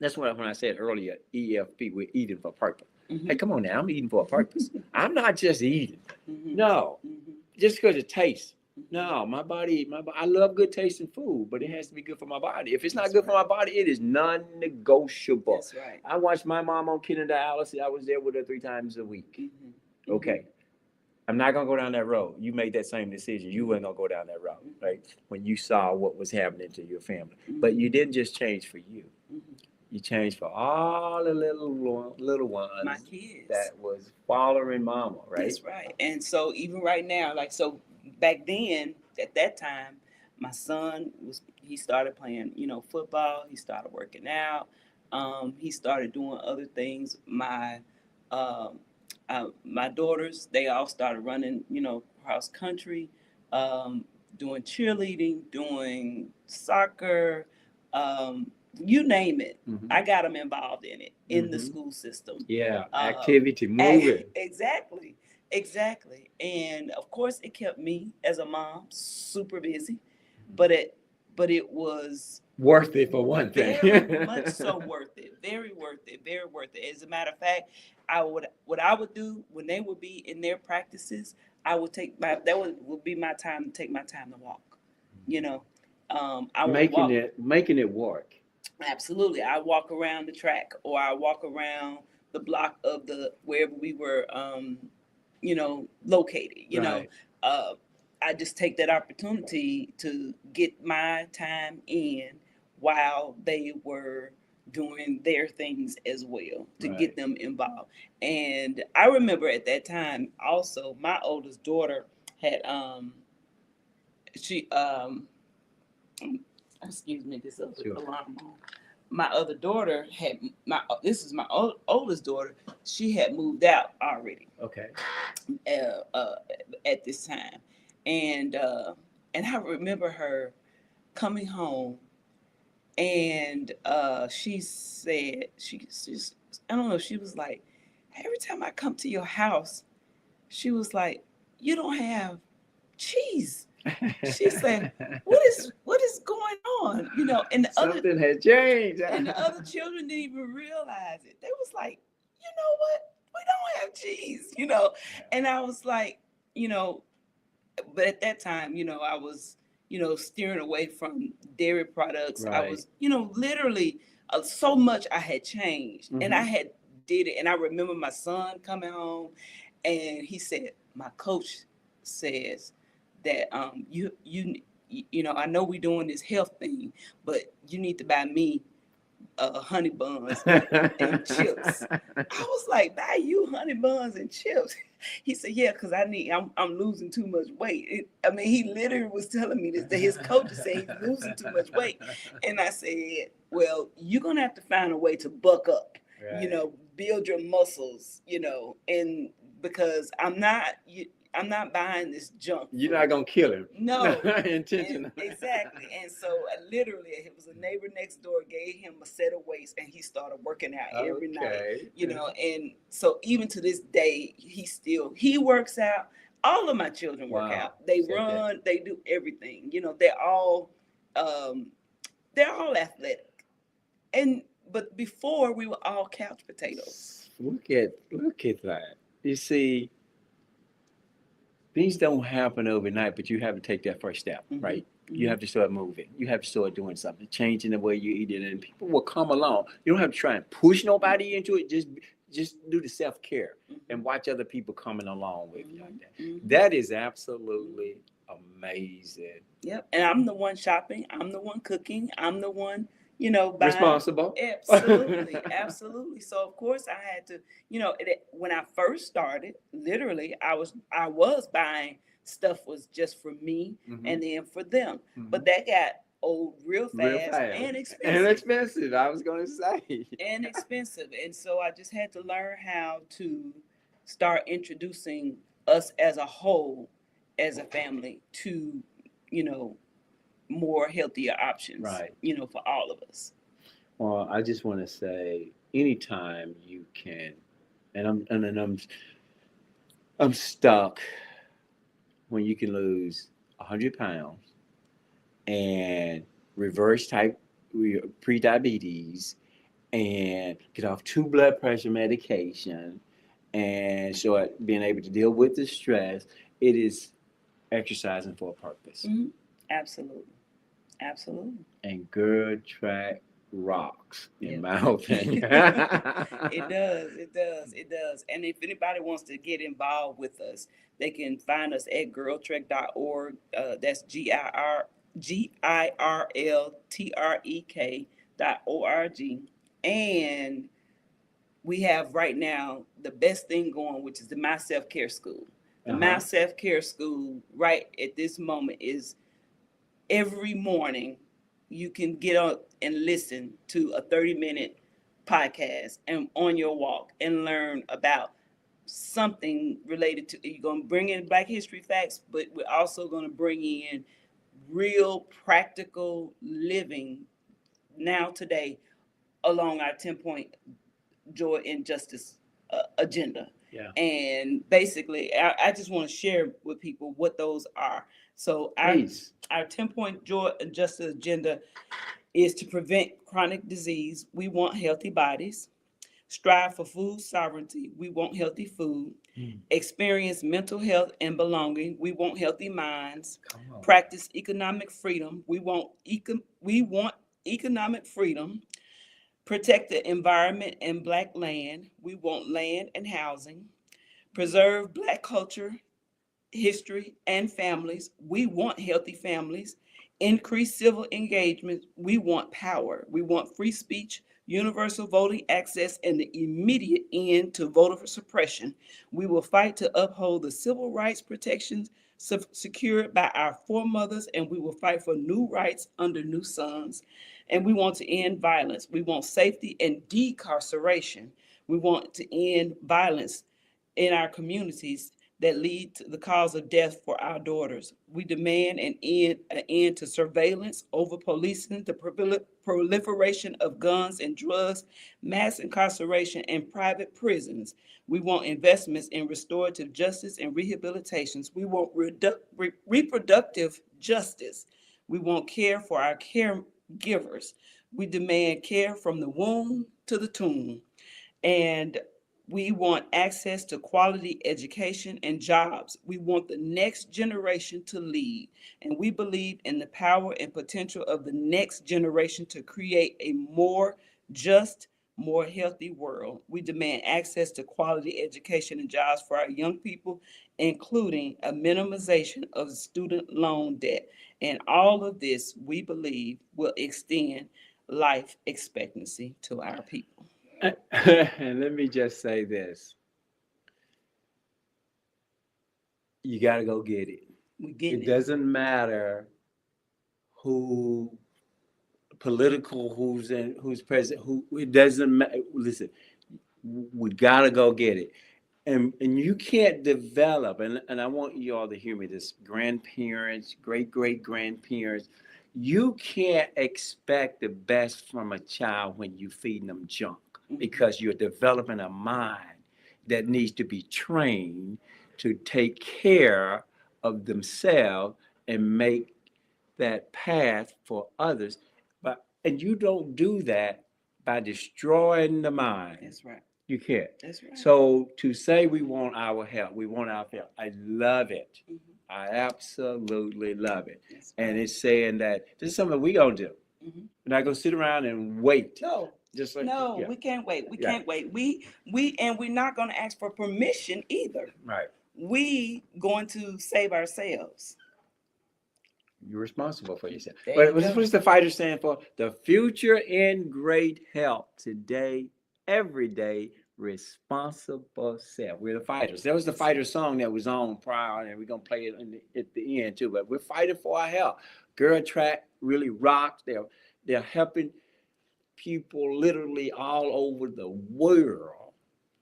S1: that's when I said earlier, EFP, we're eating for purpose.
S2: Mm-hmm.
S1: Hey, come on now, I'm eating for a purpose. I'm not just eating.
S2: Mm-hmm.
S1: No,
S2: Mm-hmm.
S1: just because it tastes. No, my body, I love good tasting food, but it has to be good for my body. If it's not good for my body, it is non-negotiable.
S2: That's right.
S1: I watched my mom on kidney dialysis. I was there with her 3 times a week.
S2: Mm-hmm.
S1: Okay. I'm not going to go down that road. You made that same decision. You weren't going to go down that road, right? When you saw what was happening to your family.
S2: Mm-hmm.
S1: But you didn't just change for you.
S2: Mm-hmm.
S1: You changed for all the little ones.
S2: My kids.
S1: That was following mama, right?
S2: That's right. And so even right now, so back then, at that time, my son he started playing, football. He started working out. He started doing other things. My daughters, they all started running, cross country, doing cheerleading, doing soccer, you name it.
S1: Mm-hmm.
S2: I got them involved in it in
S1: Mm-hmm.
S2: the school system.
S1: Yeah, activity, moving.
S2: Exactly. And of course, it kept me as a mom super busy, but it was
S1: worth it for one thing.
S2: Very much so worth it. Very worth it. As a matter of fact, what I would do when they would be in their practices, I would would be my time to take my time to walk. I would
S1: making it work.
S2: Absolutely. I walk around the track, or I walk around the block of wherever we were, located.
S1: Right.
S2: I just take that opportunity to get my time in while they were doing their things as well to
S1: Right.
S2: get them involved. And I remember at that time also my oldest daughter had she excuse me, this other
S1: Sure.
S2: alarm on. My other daughter had this is my oldest daughter. She had moved out already
S1: Okay.
S2: uh, uh, at this time, and I remember her coming home, and she said she's I don't know. She was like, every time I come to your house, she was like, you don't have cheese. She said, what is going on? You know, and the other
S1: Something had changed.
S2: and the other children didn't even realize it. They was like, you know what? We don't have cheese, you know. And I was like, you know, but at that time, you know, I was, you know, steering away from dairy products. I
S1: Right.
S2: was, you know, literally so much I had changed, and I
S1: Mhm.
S2: had did it. And I remember my son coming home, and he said, my coach says that you know, I know we're doing this health thing, but you need to buy me honey buns and chips. I was like, buy you honey buns and chips. He said, yeah, because I'm losing too much weight. I mean, he literally was telling me this, that his coach is saying he's losing too much weight. And I said, well, you're going to have to find a way to buck up, you
S1: Right.
S2: know, build your muscles, you know, and because I'm not buying this junk
S1: You're
S2: food.
S1: not gonna kill him.
S2: No.
S1: Intentional.
S2: Exactly. And so literally, it was a neighbor next door gave him a set of weights, and he started working out every night,
S1: Okay.
S2: you know. And so even to this day, he works out. All of my children work
S1: Wow.
S2: out. They
S1: Said that.
S2: run, they do everything. You know, um, they're all athletic. And but before we were all couch potatoes.
S1: Look at that. You see, things don't happen overnight, but you have to take that first step,
S2: Mhm.
S1: right? You have to start moving. You have to start doing something, changing the way you eat it, and people will come along. You don't have to try and push nobody into it. Just do the self care and watch other people coming along with you like that.
S2: Mhm.
S1: That is absolutely amazing.
S2: Yep. And I'm the one shopping. I'm the one cooking. I'm the one, you know, buying.
S1: Responsible.
S2: Absolutely. Absolutely. So of course I had to, you know, when I first started, literally I was buying stuff was just for me and then for them. But that got old real
S1: Real
S2: fast
S1: fast.
S2: and
S1: And
S2: expensive.
S1: expensive, I was gonna say.
S2: And expensive. And so I just had to learn how to start introducing us as a whole, as a family, to, you know, more healthier options,
S1: Right.
S2: you know, for all of us.
S1: Well, I just want to say, anytime you can, and I'm stuck when you can lose 100 pounds and reverse type pre-diabetes and get off 2 blood pressure medication and so being able to deal with the stress. It is exercising for a purpose.
S2: Mhm. Absolutely. Absolutely.
S1: And girl track rocks, in
S2: Yeah.
S1: my opinion.
S2: It does. It does. It does. And if anybody wants to get involved with us, they can find us at girltrek.org. That's GIRLTREK.org. And we have right now the best thing going, which is the My Self Care School. The My Self Care School, right at this moment, is every morning you can get up and listen to a 30-minute podcast and on your walk and learn about something related to, you're going to bring in Black history facts, but we're also going to bring in real practical living now today along our 10-point joy and justice agenda.
S1: Yeah.
S2: And basically, I just want to share with people what those are. So
S1: Please.
S2: Our 10-point joy and justice agenda is to prevent chronic disease. We want healthy bodies. Strive for food sovereignty. We want healthy food. Experience mental health and belonging. We want healthy minds. Practice economic freedom. We want economic freedom. Protect the environment and Black land. We want land and housing. Preserve Black culture, history, and families. We want healthy families. increased civil engagement. We want power. We want free speech, universal voting access, and the immediate end to voter suppression. We will fight to uphold the civil rights protections secured by our foremothers, and we will fight for new rights under new suns. And we want to end violence. We want safety and decarceration. We want to end violence in our communities that lead to the cause of death for our daughters. We demand an end to surveillance, over policing, the proliferation of guns and drugs, mass incarceration, and private prisons. We want investments in restorative justice and rehabilitations. We want reproductive justice. We want care for our caregivers. We demand care from the womb to the tomb. And we want access to quality education and jobs. We want the next generation to lead. And we believe in the power and potential of the next generation to create a more just, more healthy world. We demand access to quality education and jobs for our young people, including a minimization of student loan debt. And all of this, we believe, will extend life expectancy to our people.
S1: And let me just say this. You got to go get it. It doesn't matter who's president, it doesn't matter. Listen, we got to go get it. And you can't develop, and I want you all to hear me, this grandparents, great-great-grandparents, you can't expect the best from a child when you're feeding them junk, because you're developing a mind that needs to be trained to take care of themselves and make that path for others. And you don't do that by destroying the mind.
S2: That's right.
S1: You can't.
S2: That's right.
S1: So to say we want our help, I love it. I absolutely love it.
S2: That's
S1: And
S2: right.
S1: it's saying that this is something we gonna do.
S2: Mhm.
S1: We're not gonna sit around and wait.
S2: No,
S1: Just like
S2: no,
S1: yeah,
S2: we can't wait. We
S1: Yeah.
S2: can't wait. And we're not going to ask for permission either.
S1: right.
S2: We going to save ourselves.
S1: You're responsible for yourself.
S2: There
S1: But
S2: you go.
S1: what does the fighter stand for? The future in great health today, every day, responsible self. We're the fighters. That was the fighter song that was on prior, and we're gonna play it at the end too. But we're fighting for our health. Girl Track really rocks. They're helping people literally all over the world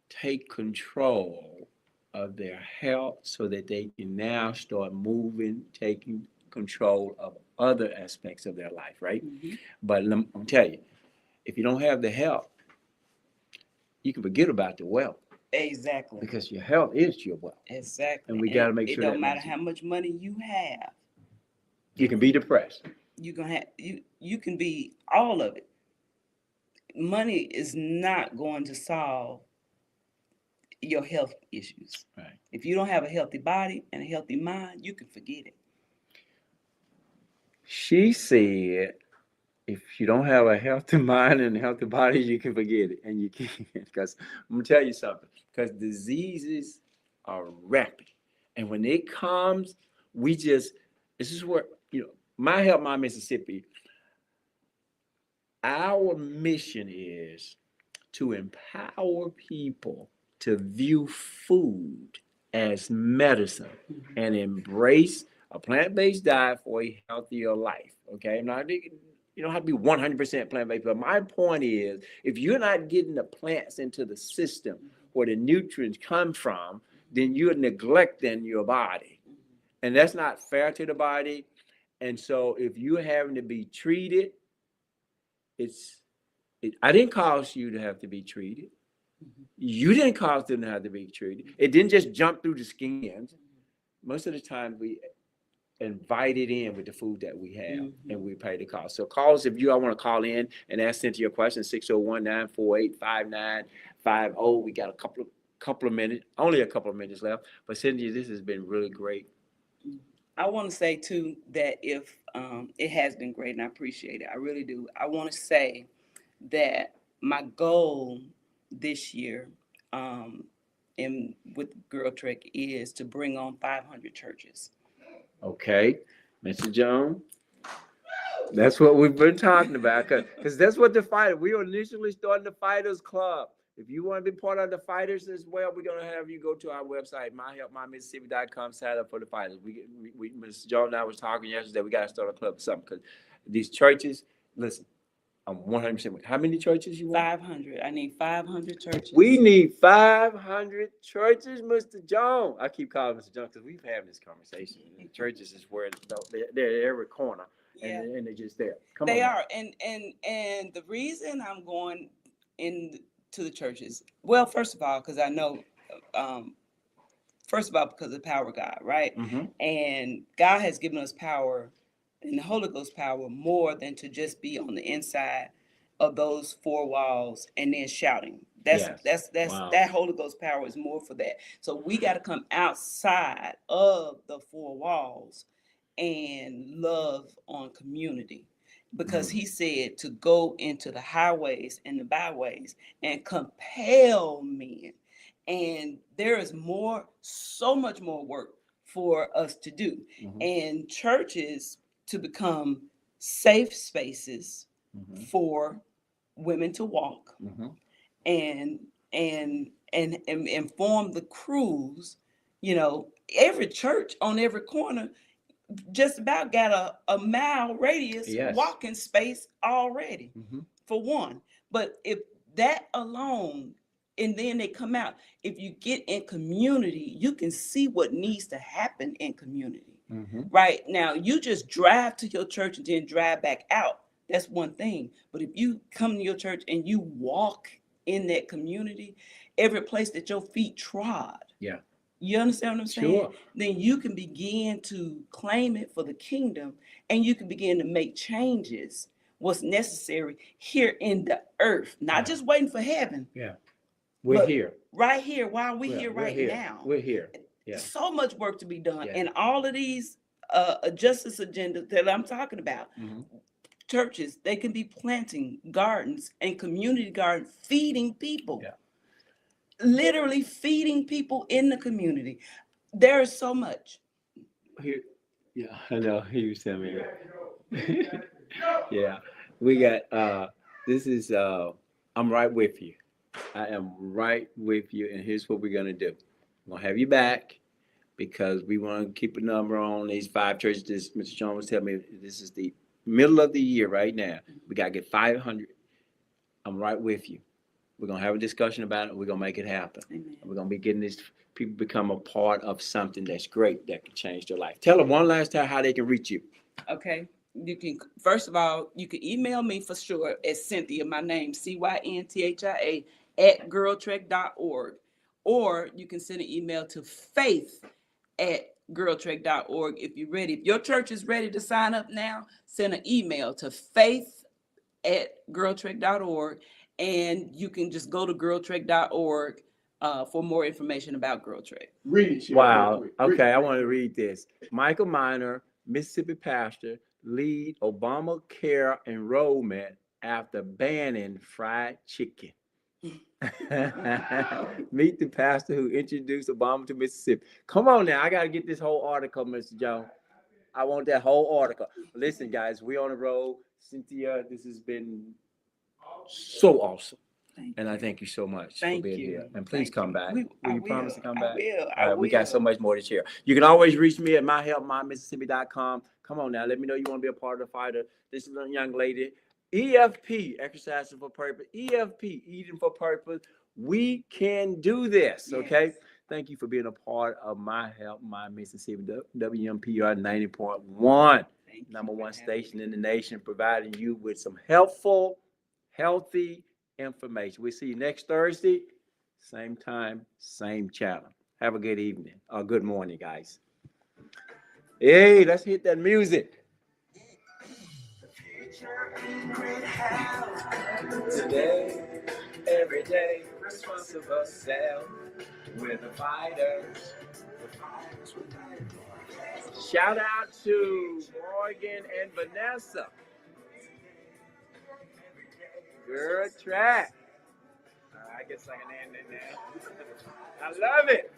S1: take control of their health so that they can now start moving, taking control of other aspects of their life, right?
S2: Mhm.
S1: But I'm gonna tell you, if you don't have the health, you can forget about the wealth,
S2: Exactly.
S1: because your health is your wealth.
S2: Exactly.
S1: And we got to make sure
S2: it don't
S1: that
S2: matter
S1: matters.
S2: how much money you have.
S1: You can be depressed.
S2: You gonna have you can be all of it. Money is not going to solve your health issues.
S1: Right.
S2: If you don't have a healthy body and a healthy mind, you can forget it.
S1: She said, if you don't have a healthy mind and a healthy body, you can forget it. And you can't, because I'm gonna tell you something, because diseases are rapid. And when it comes, this is where, my Help My Mississippi, our mission is to empower people to view food as medicine and embrace a plant-based diet for a healthier life. Okay, now you don't have to be 100% plant-based, but my point is, if you're not getting the plants into the system where the nutrients come from, then you're neglecting your body, and that's not fair to the body. And so, if you're having to be treated, I didn't cause you to have to be treated. You didn't cause them to have to be treated. It didn't just jump through the skin. Most of the time, we invite it in with the food that we have, and we pay the cost. So call us if you all want to call in and ask Cynthia a question, 601-948-5950. We got a couple of minutes, only a couple of minutes left. But Cynthia, this has been really great.
S2: I want to say too that if it has been great, and I appreciate it, I really do. I want to say that my goal this year, and with Girl Trek, is to bring on 500 churches.
S1: Okay, Mr. Jones. That's what we've been talking about, because that's what the fighter. We are initially starting the Fighters Club. If you want to be part of the fighters as well, we're gonna have you go to our website, myhelpmymississippi.com, sign up for the fighters. We Mr. Joe and I was talking yesterday. We gotta start a club or something because these churches. Listen, I'm 100% with. How many churches you want?
S2: 500. I need 500 churches.
S1: We need 500 churches, Mr. Jones. I keep calling Mr. Jones because we've had this conversation. Churches is where they're at every corner,
S2: Yeah.
S1: and they're just there.
S2: They are, and the reason I'm going into the churches, well, first of all, because I know, first of all, because of the power of God, right?
S1: Mm-hmm.
S2: And God has given us power, and the Holy Ghost power, more than to just be on the inside of those four walls and then shouting. That's
S1: Wow.
S2: That Holy Ghost power is more for that. So we got to come outside of the four walls and love on community, because he said to go into the highways and the byways and compel men. And there is so much more work for us to do.
S1: Mm-hmm.
S2: And churches to become safe spaces for women to walk, and inform the crews. Every church on every corner just about got a mile radius walking space already, for one. But if that alone, and then they come out, if you get in community, you can see what needs to happen in community. Right now, you just drive to your church and then drive back out. That's one thing. But if you come to your church and you walk in that community, every place that your feet trod, you understand what I'm saying?
S1: Sure.
S2: Then you can begin to claim it for the kingdom, and you can begin to make changes, what's necessary here in the earth, not just waiting for heaven.
S1: We're here.
S2: Right here. Why are we here right
S1: here.
S2: now?
S1: We're here.
S2: So much work to be done. And all of these justice agendas that I'm talking about, churches, they can be planting gardens and community gardens, feeding people. Literally feeding people in the community. There is so much.
S1: Here, I know. He was telling me that. We got. This is. I'm right with you. I am right with you, and here's what we're gonna do. We're gonna have you back because we want to keep a number on these 5 churches. Mr. Jones was telling me this is the middle of the year right now. We gotta get 500. I'm right with you. We're going to have a discussion about it. We're going to make it happen.
S2: Amen.
S1: We're going to be getting these people become a part of something that's great that can change their life. Tell them one last time how they can reach you.
S2: Okay. You can, first of all, you can email me for sure at Cynthia, my name, Cynthia @girltrek.org. Or you can send an email to faith@girltrek.org if you're ready. If your church is ready to sign up now, send an email to faith@girltrek.org. And you can just go to girltrek.org for more information about Girl Trek.
S1: Read it. Wow. Okay, I want to read this. Michael Minor, Mississippi pastor, lead Obamacare enrollment after banning fried chicken. Meet the pastor who introduced Obama to Mississippi. Come on now, I got to get this whole article, Mr. Jones. I want that whole article. Listen, guys, we on the road. Cynthia, this has been so awesome. And I thank you so much for being here. And please come back. Will you promise to come back?
S2: I will.
S1: We got so much more to share. You can always reach me at myhelpmymississippi.com. Come on now. Let me know you want to be a part of the fighter. This is a young lady. EFP, exercising for purpose. EFP, eating for purpose. We can do this, okay? Yes. Thank you for being a part of My Help, My Mississippi, WMPR 90.1. Number one station in the nation, providing you with some helpful, healthy information. We'll see you next Thursday, same time, same channel. Have a good evening or good morning, guys. Hey, let's hit that music. Today, every day, responsible self. We're the fighters. Shout out to Morgan and Vanessa. Good track. I guess I can end it now. I love it.